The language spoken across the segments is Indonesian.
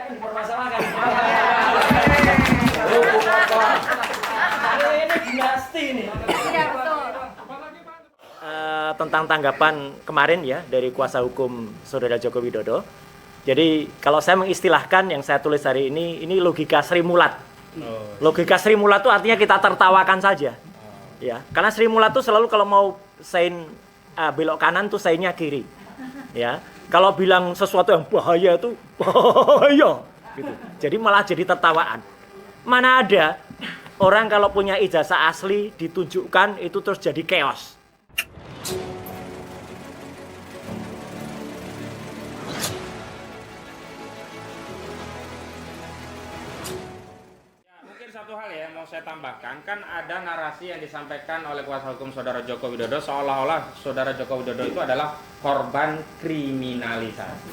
dipermasalahkan. Ini dinasti nih. Iya, betul. Tentang tanggapan kemarin ya dari kuasa hukum Saudara Joko Widodo. Jadi kalau saya mengistilahkan yang saya tulis hari ini logika Sri Mulat. Logika Sri Mulat itu artinya kita tertawakan saja. Ya, karena Sri Mulat itu selalu kalau mau sein belok kanan tuh seinnya kiri. Ya. Kalau bilang sesuatu yang bahaya itu bahaya gitu. Jadi malah jadi tertawaan. Mana ada orang kalau punya ijazah asli ditunjukkan itu terus jadi chaos. Mungkin satu hal ya mau saya tambahkan, kan ada narasi yang disampaikan oleh kuasa hukum Saudara Joko Widodo seolah-olah Saudara Joko Widodo itu adalah korban kriminalisasi.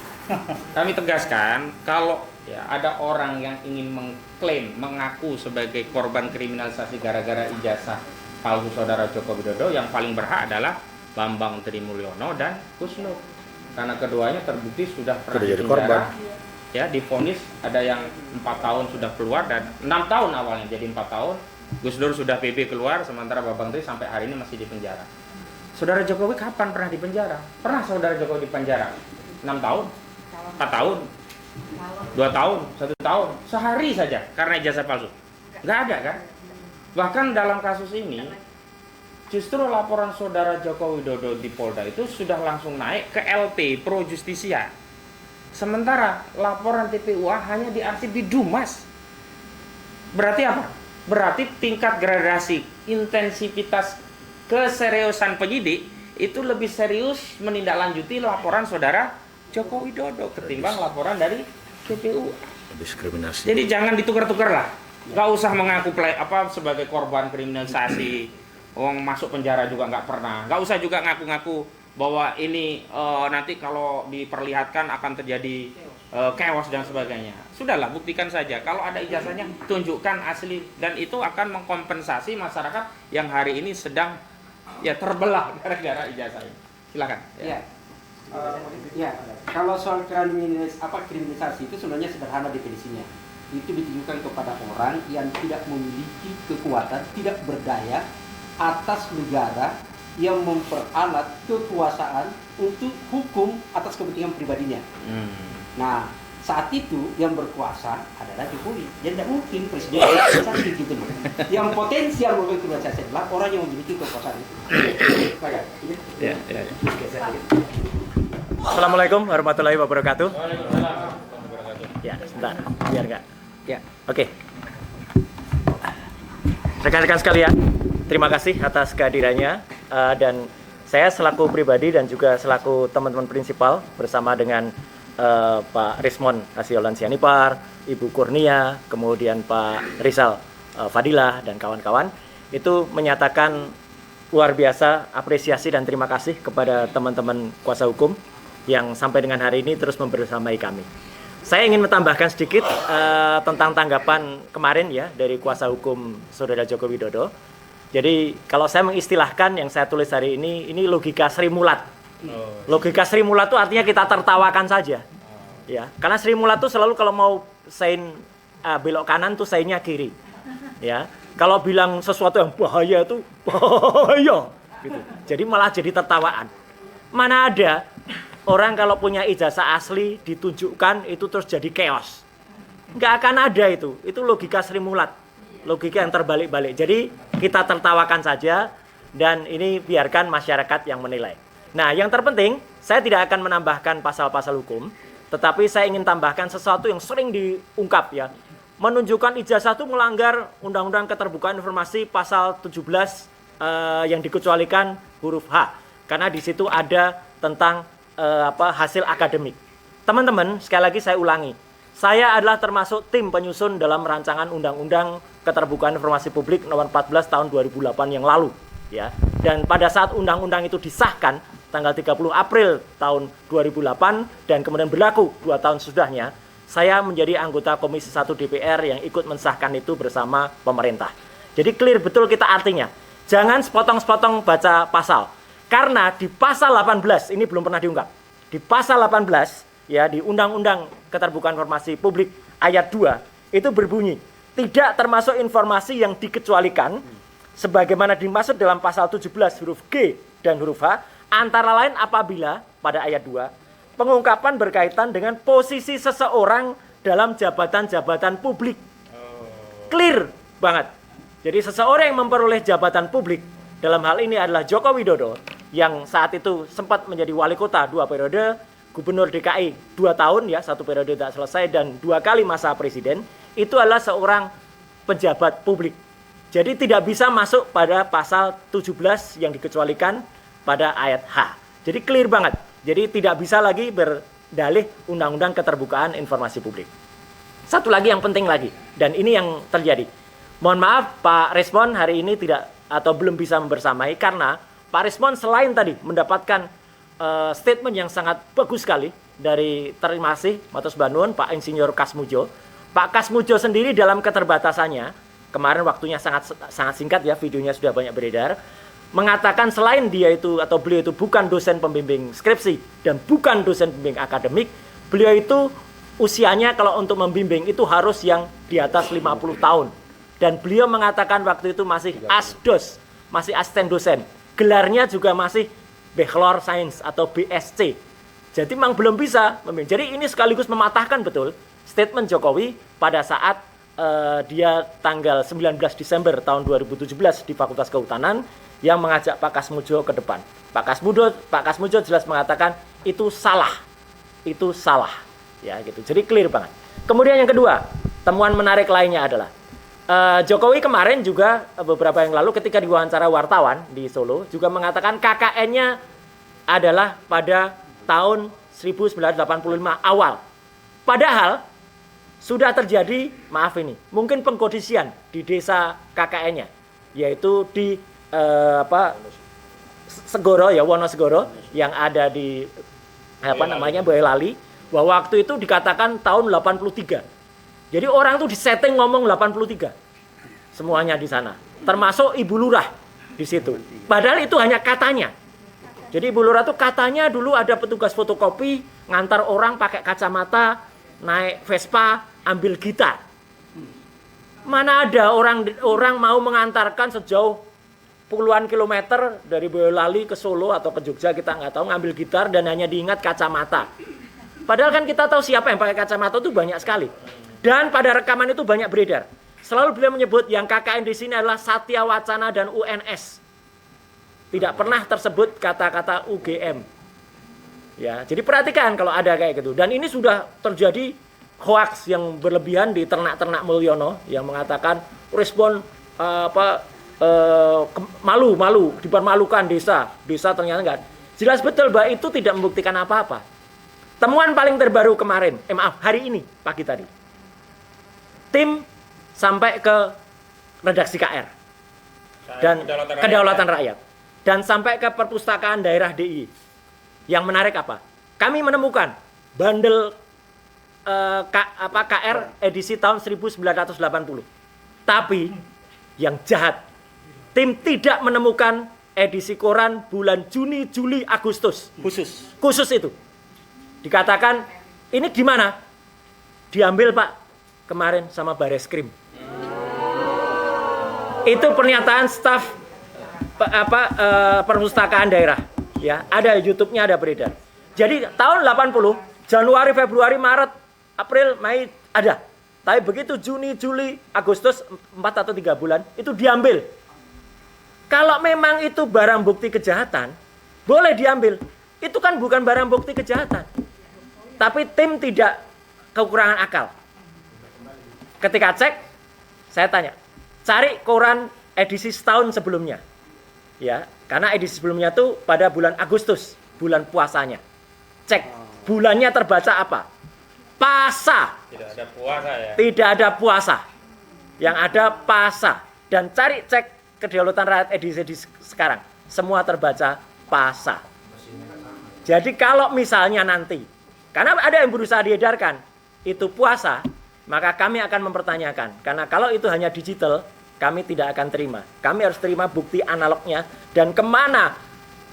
Kami tegaskan kalau ya ada orang yang ingin mengklaim, mengaku sebagai korban kriminalisasi gara-gara ijazah palsu Saudara Joko Widodo, yang paling berhak adalah Bambang Trimulyono dan Gus Nur. Karena keduanya terbukti sudah pernah jadi dipenjara. korban. Ya, divonis ada yang 4 tahun sudah keluar dan 6 tahun awalnya jadi 4 tahun. Gus Dur sudah PB keluar, sementara Bambang Tri sampai hari ini masih di penjara. Saudara Jokowi kapan pernah di penjara? Pernah Saudara Jokowi di penjara? 6 tahun? 4 tahun? 2 tahun? 1 tahun? Sehari saja karena ijazah palsu? Nggak ada kan? Bahkan dalam kasus ini justru laporan Saudara Joko Widodo di Polda itu sudah langsung naik ke LP Pro Justisia. Sementara laporan TPUA hanya diarsip di Dumas. Berarti apa? Berarti tingkat gradasi, intensitas keseriusan penyidik itu lebih serius menindaklanjuti laporan Saudara Joko Widodo ketimbang laporan dari TPUA. Diskriminasi. Jadi jangan ditukar-tukar lah. Nggak usah mengaku sebagai korban kriminalisasi. Orang masuk penjara juga nggak pernah. Nggak usah juga ngaku-ngaku bahwa ini nanti kalau diperlihatkan akan terjadi chaos dan sebagainya. Sudahlah, buktikan saja. Kalau ada ijazahnya, tunjukkan asli, dan itu akan mengkompensasi masyarakat yang hari ini sedang ya terbelah gara-gara ijazah ini. Silakan. Ya. Ya, kalau soal kriminalisasi itu sebenarnya sederhana definisinya. Itu ditujukan kepada orang yang tidak memiliki kekuatan, tidak berdaya atas negara yang memperalat kekuasaan untuk hukum atas kepentingan pribadinya. Nah, saat itu yang berkuasa adalah Jokowi. Jadi tidak mungkin presiden kriminalisasi gitu loh. Yang potensial melakukan kriminalisasi adalah orang yang memiliki kekuasaan itu. Ya. Assalamualaikum warahmatullahi wabarakatuh. Ya, sebentar, biar enggak. Ya, oke. Rekan-rekan sekalian, terima kasih atas kehadirannya, dan saya selaku pribadi dan juga selaku teman-teman prinsipal bersama dengan Pak Rismon Hasiolan Sianipar, Ibu Kurnia, kemudian Pak Rizal Fadilah dan kawan-kawan itu menyatakan luar biasa apresiasi dan terima kasih kepada teman-teman kuasa hukum yang sampai dengan hari ini terus membersamai kami. Saya ingin menambahkan sedikit tentang tanggapan kemarin ya dari kuasa hukum Saudara Joko Widodo. Jadi kalau saya mengistilahkan yang saya tulis hari ini logika Sri Mulat. Logika Sri Mulat itu artinya kita tertawakan saja. Ya, karena Sri Mulat itu selalu kalau mau sein belok kanan tuh seinnya kiri. Ya. Kalau bilang sesuatu yang bahaya itu bahaya gitu. Jadi malah jadi tertawaan. Mana ada orang kalau punya ijazah asli ditunjukkan itu terus jadi chaos. Nggak akan ada itu. Itu logika Sri Mulat. Logika yang terbalik-balik. Jadi kita tertawakan saja dan ini biarkan masyarakat yang menilai. Nah, yang terpenting saya tidak akan menambahkan pasal-pasal hukum, tetapi saya ingin tambahkan sesuatu yang sering diungkap ya. Menunjukkan ijazah itu melanggar Undang-Undang Keterbukaan Informasi pasal 17 yang dikecualikan huruf H. Karena di situ ada tentang hasil akademik. Teman-teman, sekali lagi saya ulangi. Saya adalah termasuk tim penyusun dalam rancangan Undang-Undang Keterbukaan Informasi Publik nomor 14 tahun 2008 yang lalu, ya. Dan pada saat undang-undang itu disahkan tanggal 30 April tahun 2008 dan kemudian berlaku 2 tahun sesudahnya, saya menjadi anggota Komisi 1 DPR yang ikut mensahkan itu bersama pemerintah. Jadi clear betul kita artinya. Jangan sepotong-sepotong baca pasal. Karena di pasal 18, ini belum pernah diungkap. Di pasal 18 ya di Undang-Undang Keterbukaan Informasi Publik ayat 2 itu berbunyi, tidak termasuk informasi yang dikecualikan sebagaimana dimaksud dalam pasal 17 huruf G dan huruf H, antara lain apabila pada ayat 2 pengungkapan berkaitan dengan posisi seseorang dalam jabatan-jabatan publik. Clear banget. Jadi seseorang yang memperoleh jabatan publik, dalam hal ini adalah Joko Widodo, yang saat itu sempat menjadi wali kota 2 periode, gubernur DKI 2 tahun ya, 1 periode tidak selesai, dan 2 kali masa presiden, itu adalah seorang pejabat publik. Jadi tidak bisa masuk pada pasal 17 yang dikecualikan pada ayat H. Jadi clear banget. Jadi tidak bisa lagi berdalih Undang-Undang Keterbukaan Informasi Publik. Satu lagi yang penting lagi, dan ini yang terjadi. Mohon maaf Pak Rismon hari ini tidak atau belum bisa membersamai karena Pak Rismon selain tadi mendapatkan statement yang sangat bagus sekali dari terima kasih Matur Banun Pak Insinyur Kasmujo. Pak Kasmujo sendiri dalam keterbatasannya, kemarin waktunya sangat singkat ya, videonya sudah banyak beredar, mengatakan selain dia itu atau beliau itu bukan dosen pembimbing skripsi dan bukan dosen pembimbing akademik, beliau itu usianya kalau untuk membimbing itu harus yang di atas 50 tahun. Dan beliau mengatakan waktu itu masih asdos, masih asisten dosen. Gelarnya juga masih Bachelor Science atau BSc. Jadi memang belum bisa membimbing. Jadi ini sekaligus mematahkan betul statement Jokowi pada saat dia tanggal 19 Desember tahun 2017 di Fakultas Kehutanan yang mengajak Pak Kasmujo ke depan. Pak Kasmujo jelas mengatakan itu salah. Itu salah. Ya gitu. Jadi clear banget. Kemudian yang kedua, temuan menarik lainnya adalah Jokowi kemarin juga beberapa yang lalu ketika diwawancara wartawan di Solo juga mengatakan KKN-nya adalah pada tahun 1985 awal. Padahal sudah terjadi, maaf ini, mungkin pengkondisian di desa KKN-nya, yaitu di Segoro ya, Wonosegoro yang ada di Boyolali, bahwa waktu itu dikatakan tahun 83. Jadi orang tuh disetting ngomong 83. Semuanya di sana. Termasuk Ibu Lurah di situ. Padahal itu hanya katanya. Jadi Ibu Lurah tuh katanya dulu ada petugas fotokopi ngantar orang pakai kacamata, naik Vespa, ambil gitar. Mana ada orang mau mengantarkan sejauh puluhan kilometer dari Boyolali ke Solo atau ke Jogja, kita nggak tahu, ngambil gitar dan hanya diingat kacamata. Padahal kan kita tahu siapa yang pakai kacamata itu banyak sekali. Dan pada rekaman itu banyak beredar. Selalu beliau menyebut yang KKN di sini adalah Satya Wacana dan UNS. Tidak pernah tersebut kata-kata UGM. Ya, jadi perhatikan kalau ada kayak gitu. Dan ini sudah terjadi hoaks yang berlebihan di ternak-ternak Mulyono yang mengatakan respon malu dipermalukan desa ternyata enggak. Jelas betul bahwa itu tidak membuktikan apa-apa. Temuan paling terbaru kemarin, hari ini pagi tadi, tim sampai ke redaksi KR dan kedaulatan rakyat dan sampai ke perpustakaan daerah DI. Yang menarik apa? Kami menemukan bandel KR edisi tahun 1980. Tapi yang jahat, tim tidak menemukan edisi koran bulan Juni, Juli, Agustus khusus itu. Dikatakan ini gimana? Diambil Pak kemarin sama Bareskrim. Itu pernyataan staf perpustakaan daerah. Ya, ada YouTube-nya, ada beredar. Jadi tahun 80, Januari, Februari, Maret, April, Mei ada. Tapi begitu Juni, Juli, Agustus 4 atau 3 bulan itu diambil. Kalau memang itu barang bukti kejahatan, boleh diambil. Itu kan bukan barang bukti kejahatan. Tapi tim tidak kekurangan akal. Ketika cek, saya tanya, cari koran edisi setahun sebelumnya. Ya, karena edisi sebelumnya tuh pada bulan Agustus, bulan puasanya. Cek, bulannya terbaca apa? Pasa. Tidak ada puasa ya. Tidak ada puasa. Yang ada pasa. Dan cari cek Kedaulatan Rakyat edisi sekarang. Semua terbaca pasa. Jadi kalau misalnya nanti, karena ada yang berusaha diedarkan, itu puasa, maka kami akan mempertanyakan. Karena kalau itu hanya digital, kami tidak akan terima. Kami harus terima bukti analognya. Dan kemana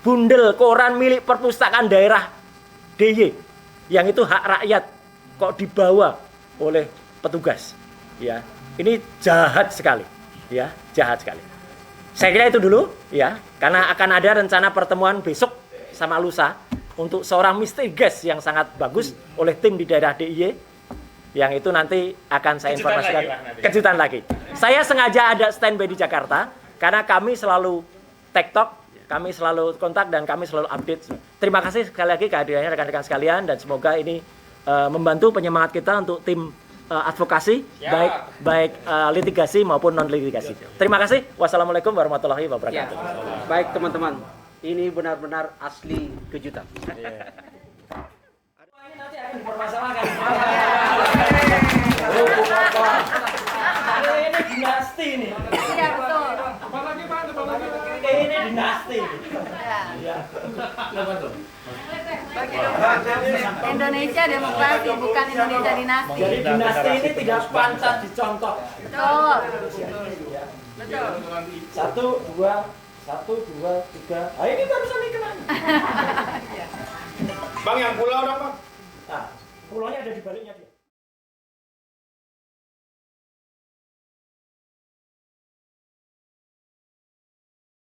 bundel koran milik perpustakaan daerah DIY yang itu hak rakyat kok dibawa oleh petugas. Ya, ini jahat sekali. Ya, jahat sekali. Saya kira itu dulu, ya, karena akan ada rencana pertemuan besok sama lusa untuk seorang misteri gas yang sangat bagus oleh tim di daerah DIY, yang itu nanti akan saya informasikan. Kejutan lagi. Saya sengaja ada standby di Jakarta karena kami selalu tektok, kami selalu kontak dan kami selalu update. Terima kasih sekali lagi kehadirannya rekan-rekan sekalian dan semoga ini membantu penyemangat kita untuk tim advokasi, baik litigasi maupun non litigasi. Terima kasih. Wassalamualaikum warahmatullahi wabarakatuh. Ya, baik teman-teman, ini benar-benar asli kejutan. Ini nanti akan dipermasalahkan. Ini dinasti ini. Iya betul. Ini dinasti. Ya. Indonesia demokrasi bukan Indonesia dinasti. Jadi dinasti ini tidak pantas dicontoh. Betul. Betul. 1, 2, 3. Ah, ini barusan dikenal. Bang, yang pulau dong, Bang. Nah, pulaunya ada di baliknya dia.